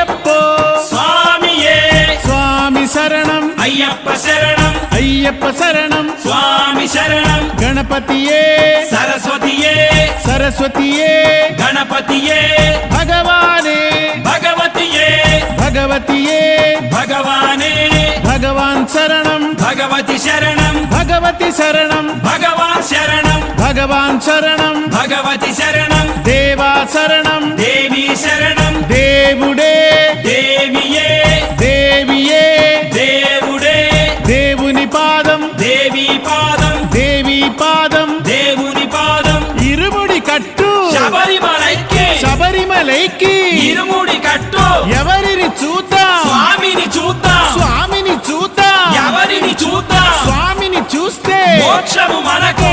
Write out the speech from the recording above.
అయ్యప్పో స్వామియే స్వామి శరణం అయ్యప్ప శరణం అయ్యప్ప శరణం స్వామి శరణం గణపతియే సరస్వతియే సరస్వతియే గణపతియే భగవానే భగవతియే భగవతియే భగవానే భగవాన్ శరణం భగవతి శరణం భగవతి శరణం భగవాన్ శరణం భగవాన్ శరణం భగవతి శరణం దేవా శరణం దేవి శరణం దేవుడే దేవియే దేవియే దేవుడే దేవుని పాదం దేవి పాదం దేవి పాదం దేవుని పాదం ఇరుముడి కట్టు శబరిమలైకి శబరిమలైకి ఇరుముడి కట్టు ఎవరిని చూద్దాం స్వామిని చూద్దాం స్వామిని చూద్దాం ఎవరిని చూద్దాం స్వామిని చూస్తే మోక్షము మనకు